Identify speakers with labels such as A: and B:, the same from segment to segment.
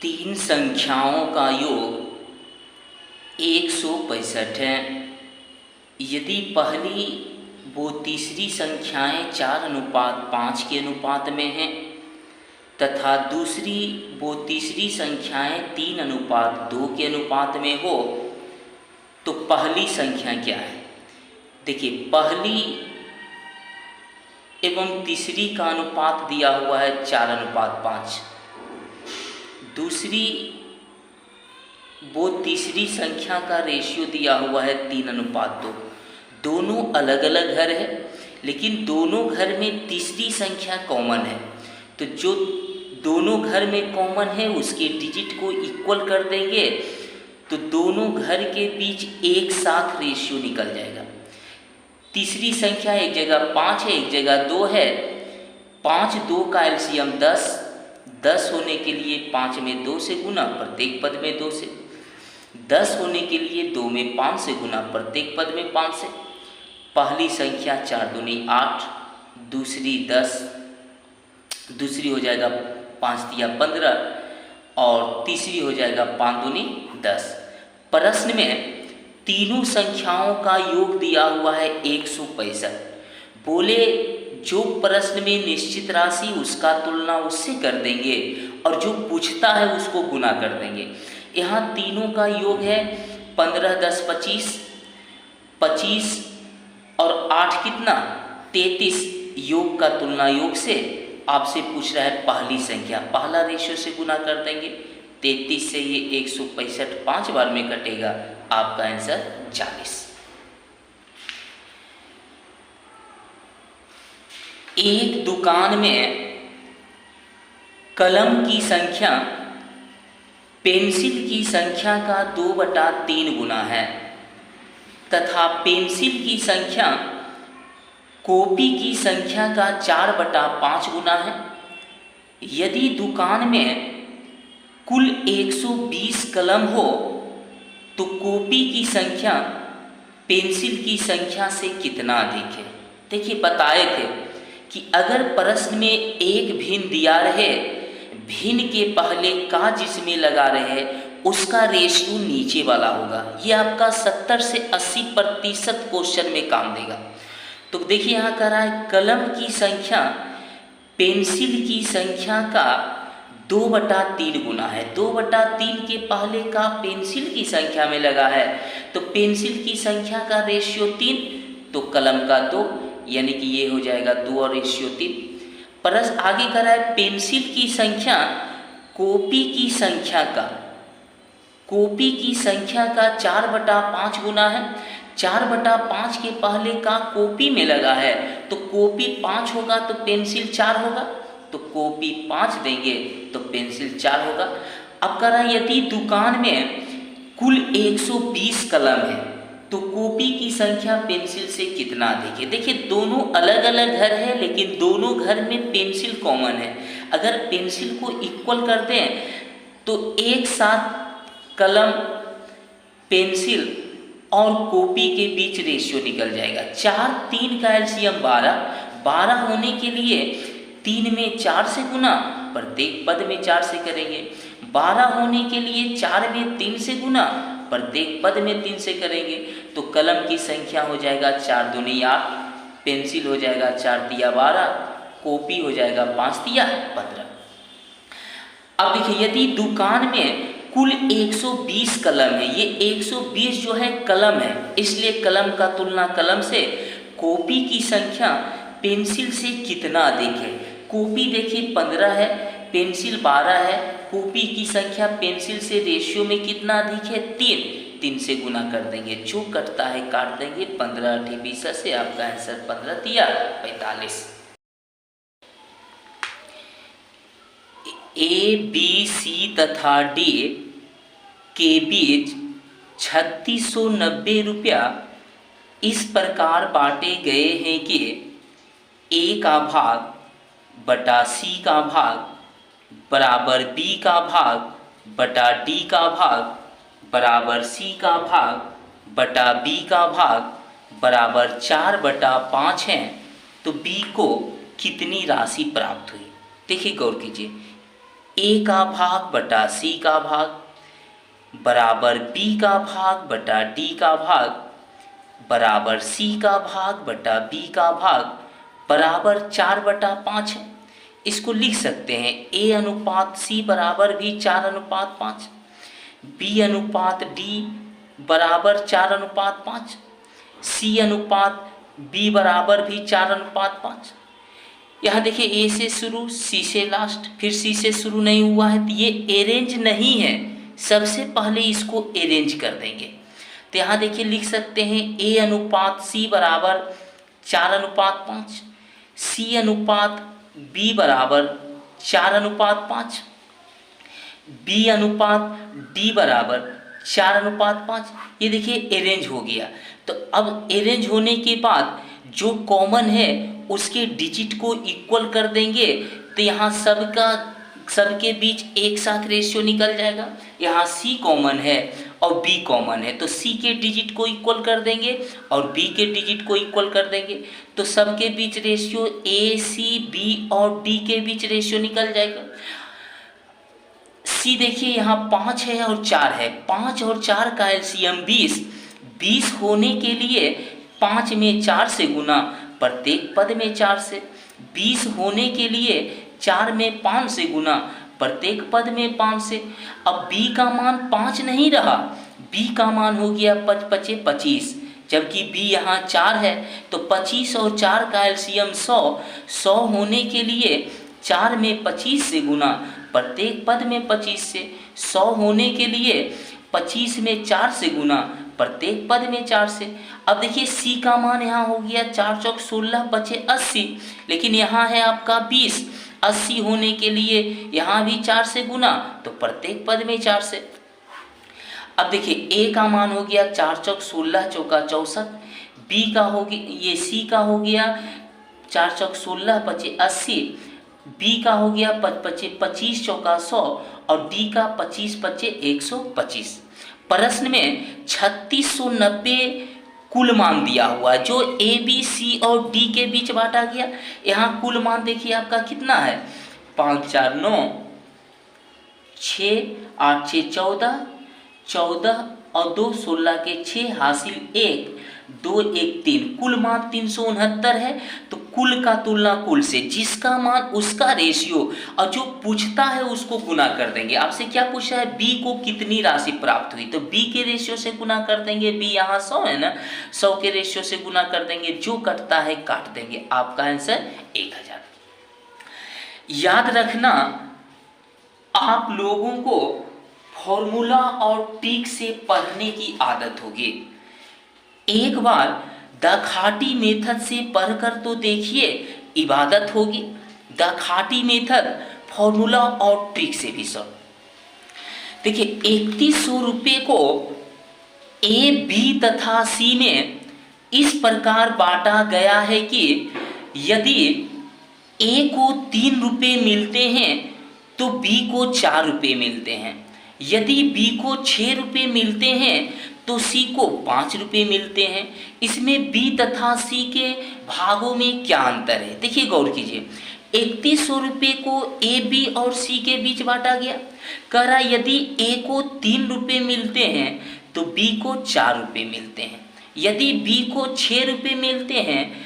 A: तीन संख्याओं का योग 165 है। यदि पहली वो तीसरी संख्याएं 4:5 के अनुपात में हैं तथा दूसरी वो तीसरी संख्याएं 3:2 के अनुपात में हो तो पहली संख्या क्या है? देखिए, पहली एवं तीसरी का अनुपात दिया हुआ है 4:5। दूसरी वो तीसरी संख्या का रेशियो दिया हुआ है 3:2। दोनों अलग अलग घर है, लेकिन दोनों घर में तीसरी संख्या कॉमन है। तो जो दोनों घर में कॉमन है उसके डिजिट को इक्वल कर देंगे तो दोनों घर के बीच एक साथ रेशियो निकल जाएगा। तीसरी संख्या एक जगह 5 है, एक जगह 2 है। 5 2 का एलसीएम 10 होने के लिए 5 में 2 से गुना, प्रत्येक पद में 2 से। 10 होने के लिए 2 में 5 से गुना, प्रत्येक पद में 5 से। पहली संख्या 4 दूनी 8, दूसरी 10, दूसरी हो जाएगा 5 तिया 15 और तीसरी हो जाएगा 5 दूनी 10। प्रश्न में तीनों संख्याओं का योग दिया हुआ है 165। बोले जो प्रश्न में निश्चित राशि उसका तुलना उससे कर देंगे और जो पूछता है उसको गुना कर देंगे। यहाँ तीनों का योग है 15 10 25, 25 और 8 कितना 33। योग का तुलना योग से आपसे पूछ रहा है पहली संख्या, पहला रेशियो से गुना कर देंगे। 33 से ये 165 5 बार में कटेगा, आपका आंसर 40। एक दुकान में कलम की संख्या पेंसिल की संख्या का 2/3 गुना है तथा पेंसिल की संख्या कॉपी की संख्या का 4/5 गुना है। यदि दुकान में कुल 120 कलम हो तो कॉपी की संख्या पेंसिल की संख्या से कितना अधिक है? देखिए, बताए थे कि अगर प्रश्न में एक भिन्न दिया रहे, भिन्न के पहले का जिसमें लगा रहे उसका रेशियो नीचे वाला होगा। ये आपका 70 से 80% क्वेश्चन में काम देगा। तो देखिए यहाँ कह रहा है कलम की संख्या पेंसिल की संख्या का 2/3 गुना है। 2/3 के पहले का पेंसिल की संख्या में लगा है तो पेंसिल की संख्या का रेशियो 3 तो कलम का 2, यानी कि ये हो जाएगा 2 और रेशियो 3। प्लस आगे कर रहा है पेंसिल की संख्या कॉपी की संख्या का 4/5 गुना है। 4/5 के पहले का कॉपी में लगा है तो कॉपी 5 होगा तो पेंसिल 4 होगा, तो कॉपी 5 देंगे तो पेंसिल 4 होगा। अब कह रहा है यदि दुकान में कुल 120 कलम है तो कॉपी की संख्या पेंसिल से कितना अधिक है? देखिए, दोनों अलग अलग घर है लेकिन दोनों घर में पेंसिल कॉमन है। अगर पेंसिल को इक्वल कर दें तो एक साथ कलम पेंसिल और कॉपी के बीच रेशियो निकल जाएगा। 4 3 का एलसीएम 12 होने के लिए 3 में 4 से गुना, प्रत्येक पद में 4 से करेंगे। 12 होने के लिए 4 में 3 से गुना, प्रत्येक पद में 3 से करेंगे। तो कलम की संख्या हो जाएगा 4 दूनी 8, पेंसिल हो जाएगा 4 तिया 12, कॉपी हो जाएगा 5 तिया 15। अब देखिए, यदि दुकान में कुल 120 कलम है, ये 120 जो है कलम है, इसलिए कलम का तुलना कलम से। कॉपी की संख्या पेंसिल से कितना अधिक है? कॉपी देखिए 15 है, पेंसिल 12 है। कॉपी की संख्या पेंसिल से रेशियो में कितना अधिक है? 3 से गुना कर देंगे, जो कटता है काट देंगे। 15 8 20 से आपका आंसर 15 तिया 45। ए बी सी तथा डी के बीच 3690 रुपया इस प्रकार बांटे गए हैं कि ए का भाग बटा सी का भाग बराबर बी का भाग बटा डी का भाग बराबर सी का भाग बटा बी का भाग बराबर 4/5 है। तो बी को कितनी राशि प्राप्त हुई? देखिए, गौर कीजिए, ए का भाग बटा सी का भाग बराबर बी का भाग बटा डी का भाग बराबर सी का भाग बटा बी का भाग बराबर 4/5 है। इसको लिख सकते हैं ए अनुपात सी बराबर भी 4/5, बी अनुपात डी बराबर 4/5, सी अनुपात बी बराबर भी 4/5। यहाँ देखिए ए से शुरू सी से लास्ट, फिर सी से शुरू नहीं हुआ है तो ये अरेंज नहीं है। सबसे पहले इसको अरेंज कर देंगे तो यहाँ देखिए लिख सकते हैं ए अनुपात सी बराबर 4/5, सी अनुपात बी बराबर 4/5, बी अनुपात डी बराबर 4/5। ये देखिए अरेंज हो गया। तो अब अरेंज होने के बाद जो कॉमन है उसके डिजिट को इक्वल कर देंगे तो यहाँ सबके बीच एक साथ रेशियो निकल जाएगा। यहाँ सी कॉमन है और बी कॉमन है तो सी के डिजिट को इक्वल कर देंगे और बी के डिजिट को इक्वल कर देंगे तो सबके बीच रेशियो ए सी बी और डी के बीच रेशियो निकल जाएगा। सी देखिए यहाँ 5 है और 4 है, 5 और 4 का एलसीएम 20 होने के लिए 5 में 4 से गुना, प्रत्येक पद में 4 से, 20 होने के लिए 4 में 5 से गुना, प्रत्येक पद में 5 से। अब b का मान 5 नहीं रहा, b का मान हो गया 5×5 = 25, जबकि b यहाँ 4 है तो 25 और 4 का एलसीएम 100 होने के लिए 4 में 25 से गुना, प्रत्येक पद में 25 से, 100 होने के लिए 25 में 4 से गुना, प्रत्येक पद में 4 से। अब देखिए सी का मान यहाँ हो गया 4 चौक 16 बचे 80, लेकिन यहाँ है आपका 20, 80 होने के लिए यहाँ भी 4 से गुना तो प्रत्येक पद में 4 से। अब देखिए ए का मान हो गया 4 चौक 16 चौका 64, बी का हो गया ये सी का हो गया 4 चौक 16 बचे 80, बी का हो गया 25 चौका 100 और डी का 25 बचे 125। प्रश्न में 3690 कुल मान दिया हुआ है जो ए बी सी और डी के बीच बांटा गया। यहाँ कुल मान देखिए आपका कितना है 5 4 9 6 8 6 14 14 और 2 16 के 6 हासिल 1 2 1 3, कुल मान 369 है। तो कुल का तुलना कुल से, जिसका मान उसका रेशियो और जो पूछता है उसको गुना कर देंगे। आपसे क्या पूछा है बी को कितनी राशि प्राप्त हुई तो बी के रेशियो से गुना कर देंगे। बी यहाँ 100 है ना, 100 के रेशियो से गुना कर देंगे, जो कटता है काट देंगे। आपका आंसर 1000। याद रखना आप लोगों को फॉर्मूला और ट्रिक से पढ़ने की आदत होगी। एक बार द खाटी मेथड से पढ़कर तो देखिए, इबादत होगी। द खाटी मेथड फॉर्मूला और ट्रिक से भी सब देखिए। 3100 रुपये को ए बी तथा सी में इस प्रकार बांटा गया है कि यदि ए को 3 रुपये मिलते हैं तो बी को 4 रुपये मिलते हैं, यदि बी को 6 रुपये मिलते हैं तो सी को 5 रुपये मिलते हैं। इसमें बी तथा सी के भागों में क्या अंतर है देखिए, गौर कीजिए। 3100 रुपये को ए बी और सी के बीच बांटा गया। कह रहा यदि ए को 3 रुपये मिलते हैं तो बी को 4 रुपये मिलते हैं, यदि बी को 6 रुपये मिलते हैं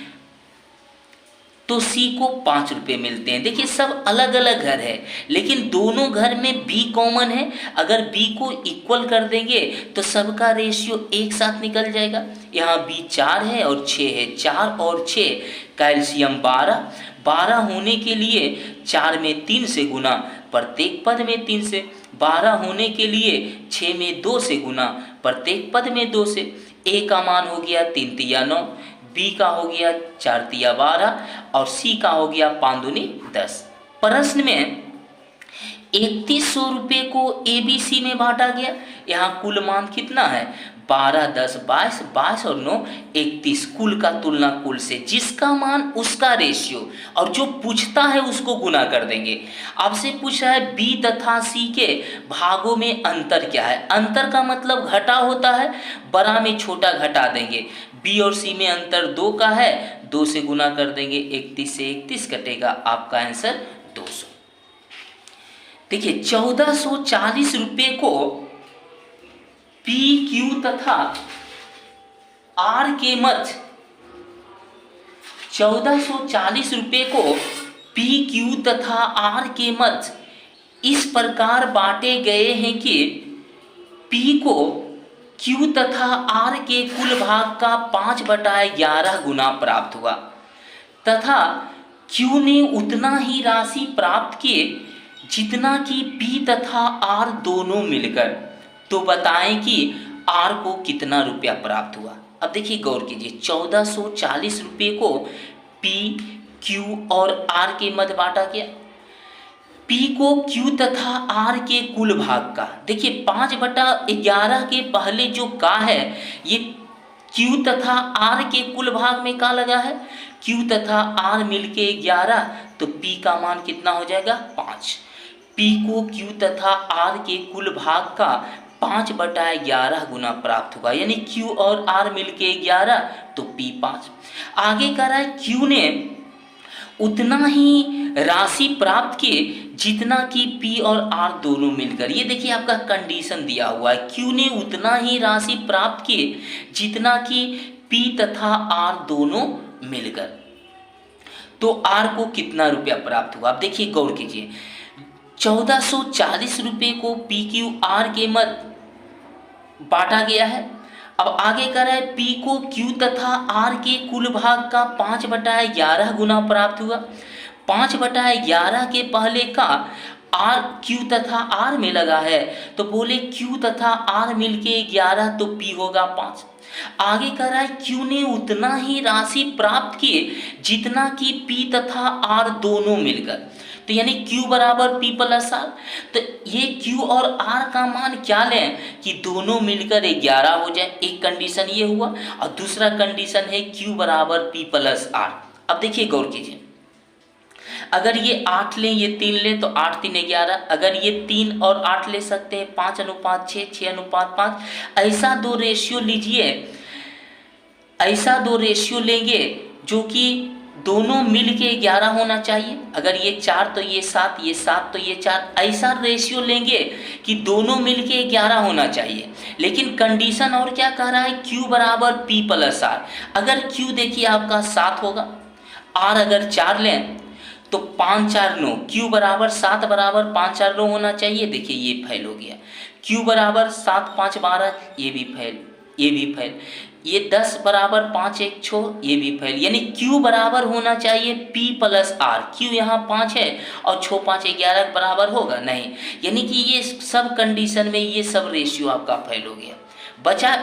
A: तो सी को 5 रुपये मिलते हैं। देखिए सब अलग अलग घर है लेकिन दोनों घर में बी कॉमन है। अगर बी को इक्वल कर देंगे तो सबका रेशियो एक साथ निकल जाएगा। यहाँ बी 4 है और 6 है, 4 और 6 का एलसीएम 12 होने के लिए 4 में 3 से गुना, प्रत्येक पद में 3 से, 12 होने के लिए 6 में 2 से गुना, प्रत्येक पद में 2 से। ए का मान हो गया 3 तिया 9, बी का हो गया 4 तिया 12 और सी का हो गया 5 दूनी 10। प्रश्न में 3100 रुपये को ए बी सी में बांटा गया। यहाँ कुल मान कितना है 12 10 22 22 और 9 31। कुल का तुलना कुल से, जिसका मान उसका रेशियो और जो पूछता है उसको गुना कर देंगे। आपसे पूछा है बी तथा सी के भागों में अंतर क्या है। अंतर का मतलब घटा होता है, बड़ा में छोटा घटा देंगे। बी और सी में अंतर 2 का है, 2 से गुना कर देंगे, 31 से 31 कटेगा, आपका आंसर 200। देखिए 1440 रुपये को पी क्यू तथा आर के मध्य 1440 रुपये को पी क्यू तथा आर के मध्य इस प्रकार बांटे गए हैं कि पी को क्यू तथा आर के कुल भाग का 5/11 गुना प्राप्त हुआ तथा क्यू ने उतना ही राशि प्राप्त किए जितना कि पी तथा आर दोनों मिलकर। तो बताएं कि आर को कितना रुपया प्राप्त हुआ। अब देखिए गौर कीजिए, 1440 रुपये को पी क्यू और आर के मध्य बांटा गया। पी को क्यू तथा आर के कुल भाग का, देखिए 5/11 के पहले जो का है ये क्यू तथा आर के कुल भाग में का लगा है, क्यू तथा आर मिलके 11, तो पी का मान कितना हो जाएगा 5। पी को क्यू तथा आर के कुल भाग का 5/11 गुना प्राप्त होगा, यानी क्यू और आर मिलके 11 तो पी 5। आगे कह रहा है क्यू ने उतना ही राशि प्राप्त किए जितना कि पी और आर दोनों मिलकर। ये देखिए आपका कंडीशन दिया हुआ है, क्यू ने उतना ही राशि प्राप्त किए जितना कि पी तथा आर दोनों मिलकर। तो आर को कितना रुपया प्राप्त हुआ। अब देखिए गौर कीजिए, 1440 रुपये को पी क्यू आर के मध्य बांटा गया है। अब आगे कर रहा है पी को क्यू तथा आर के कुल भाग का 5/11 गुना प्राप्त हुआ। 5/11 के पहले का आर क्यू तथा आर में लगा है, तो बोले क्यू तथा आर मिलके 11 तो पी होगा 5। आगे कह रहा है क्यू ने उतना ही राशि प्राप्त किए जितना कि पी तथा आर दोनों मिलकर। तो यानी Q बराबर P प्लस आर। तो ये Q और R का मान क्या लें कि दोनों मिलकर 11 हो जाए। एक कंडीशन ये हुआ और दूसरा कंडीशन है Q बराबर P प्लस आर। अब देखिए गौर कीजिए, अगर ये 8 लें ये 3 लें तो 8 3 11। अगर ये 3 और 8 ले सकते हैं 5:6, 6:5। ऐसा दो रेशियो लीजिए, ऐसा दो रेशियो लेंगे जो कि दोनों मिल के 11 होना चाहिए। अगर ये 4 तो ये 7, ये 7 तो ये 4, ऐसा रेशियो लेंगे कि दोनों मिल के 11 होना चाहिए। लेकिन कंडीशन और क्या कह रहा है, Q बराबर P प्लस आर। अगर Q देखिए आपका 7 होगा, R अगर 4 लें तो 5 4 9, Q बराबर 7 बराबर 5 4 9 होना चाहिए। देखिए ये फेल हो गया। Q बराबर 7 5 12, ये भी फेल, ये भी फेल। ये 10 बराबर 5 1 6, ये भी फेल। यानी Q बराबर होना चाहिए P प्लस आर। Q यहाँ 5 है और 6 5 11 बराबर होगा नहीं, यानी कि ये सब कंडीशन में ये सब रेशियो आपका फेल हो गया।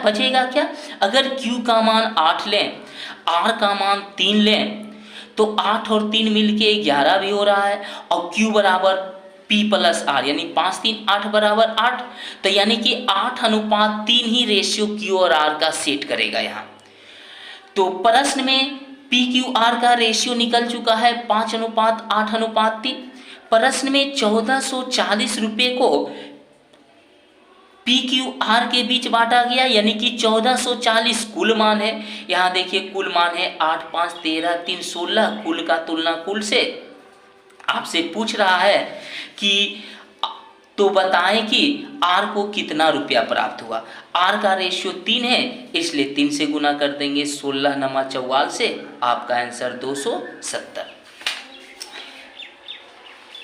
A: बचेगा क्या, अगर Q का मान 8 लें, R का मान 3 लें तो 8 और 3 मिलके 11 भी हो रहा है और Q बराबर P प्लस आर, यानी 5 3 8 बराबर 8। तो यानी कि 8:3 ही रेशियो Q और R का सेट करेगा यहाँ। तो प्रश्न में P Q R का रेशियो निकल चुका है 5:8:3। प्रश्न में 1440 रुपये को P Q R के बीच बांटा गया, यानी कि 1440 कुल मान है। यहाँ देखिए कुल मान है 8 5 13 3 16। कुल का तुलना कुल से आपसे पूछ रहा है कि तो बताएं कि R को कितना रुपया प्राप्त हुआ। R का रेशियो 3 है, इसलिए 3 से गुना कर देंगे। 16 नमा 44 से आपका आंसर 270।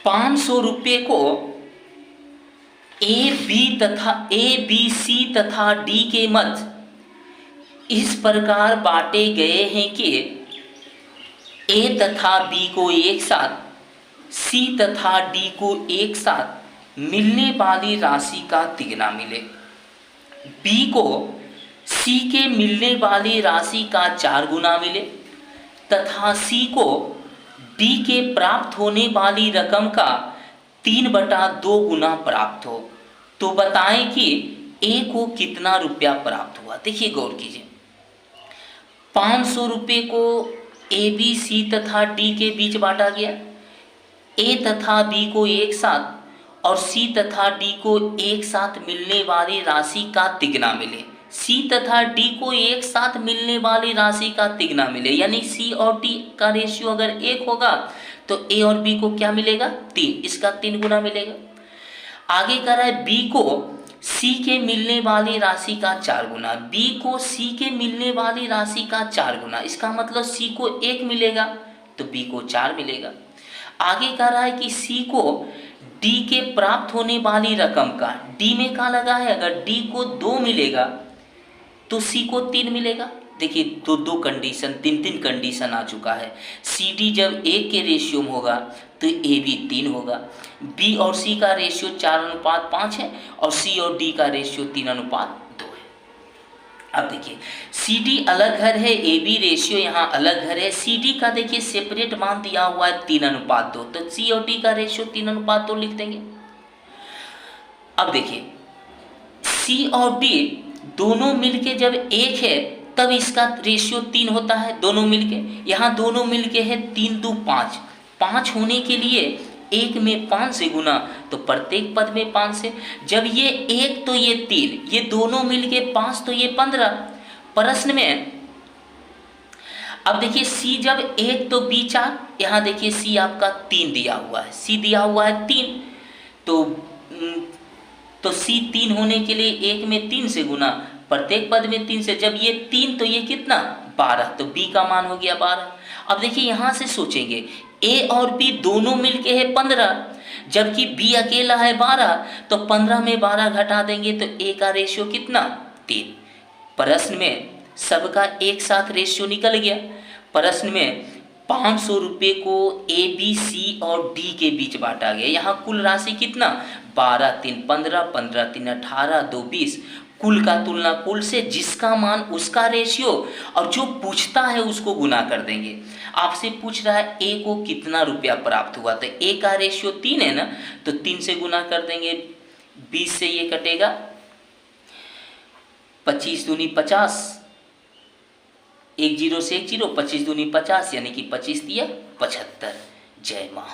A: 500 रुपये को A B C तथा D के मध्य इस प्रकार बांटे गए हैं कि A तथा B को एक साथ, C तथा D को एक साथ मिलने वाली राशि का तिगुना मिले। B को C के मिलने वाली राशि का 4 गुना मिले तथा C को D के प्राप्त होने वाली रकम का 3/2 गुना प्राप्त हो। तो बताएं कि A को कितना रुपया प्राप्त हुआ। देखिए गौर कीजिए, 500 रुपये को A B C तथा D के बीच बांटा गया। A तथा B को एक साथ और C तथा D को एक साथ मिलने वाली राशि का तिगुना मिले। C तथा D को एक साथ मिलने वाली राशि का तिगुना मिले, यानी C और D का रेशियो अगर 1 होगा तो A और B को क्या मिलेगा 3, इसका 3 गुना मिलेगा। आगे कह रहा है बी को सी के मिलने वाली राशि का 4 गुना, बी को सी के मिलने वाली राशि का 4 गुना, इसका मतलब सी को 1 मिलेगा तो बी को 4 मिलेगा। आगे कह रहा है कि सी को डी के प्राप्त होने वाली रकम का, डी में क्या लगा है, अगर डी को 2 मिलेगा तो सी को 3 मिलेगा। देखिए दो कंडीशन, तीन कंडीशन आ चुका है। सी डी जब 1 के रेशियो में होगा तो ए बी 3 होगा, बी और सी का रेशियो 4:5 है और सी और डी का रेशियो 3:2 है। अब देखिए सी डी अलग घर है, ए बी रेशियो यहाँ अलग घर है, सी डी का देखिए सेपरेट मान दिया हुआ है 3:2, तो सी और डी का रेशियो 3:2 लिख देंगे। अब देखिए सी और डी दोनों मिलके जब 1 है तब इसका रेशियो 3 होता है, दोनों मिलके। यहाँ दोनों मिलके है 3 2 5, 5 होने के लिए 1 में 5 से गुना तो प्रत्येक पद में 5 से, जब ये 1 तो ये 3, ये दोनों मिलके 5 तो ये 15। प्रश्न में अब देखिए सी जब 1 तो बी 4, यहाँ देखिए सी आपका 3 दिया हुआ है, सी दिया हुआ है 3, तो सी 3 होने के लिए 1 में 3 से गुना, प्रत्येक पद में 3 से, जब ये 3 तो ये कितना 12, तो b का मान हो गया 12। अब देखिए यहाँ से सोचेंगे a और b दोनों मिलके है 15, जबकि b अकेला है 12, तो 15 में 12 घटा देंगे तो a का रेशियो कितना 3। प्रश्न में सबका एक साथ रेशियो निकल गया। प्रश्न में 500 रुपये को ए बी सी और डी के बीच बांटा गया। यहाँ कुल राशि कितना 12 3 15, 15 3 18, 2 20, कुल का तुलना कुल से, जिसका मान उसका रेशियो, और जो पूछता है उसको गुना कर देंगे। आपसे पूछ रहा है ए को कितना रुपया प्राप्त हुआ, तो ए का रेशियो 3 है ना, तो 3 से गुना कर देंगे, 20 से ये कटेगा, 25 दूनी 50, 1 0 से 1 0, 25 दूनी 50 यानी कि 25 दिया 75। जय माँ।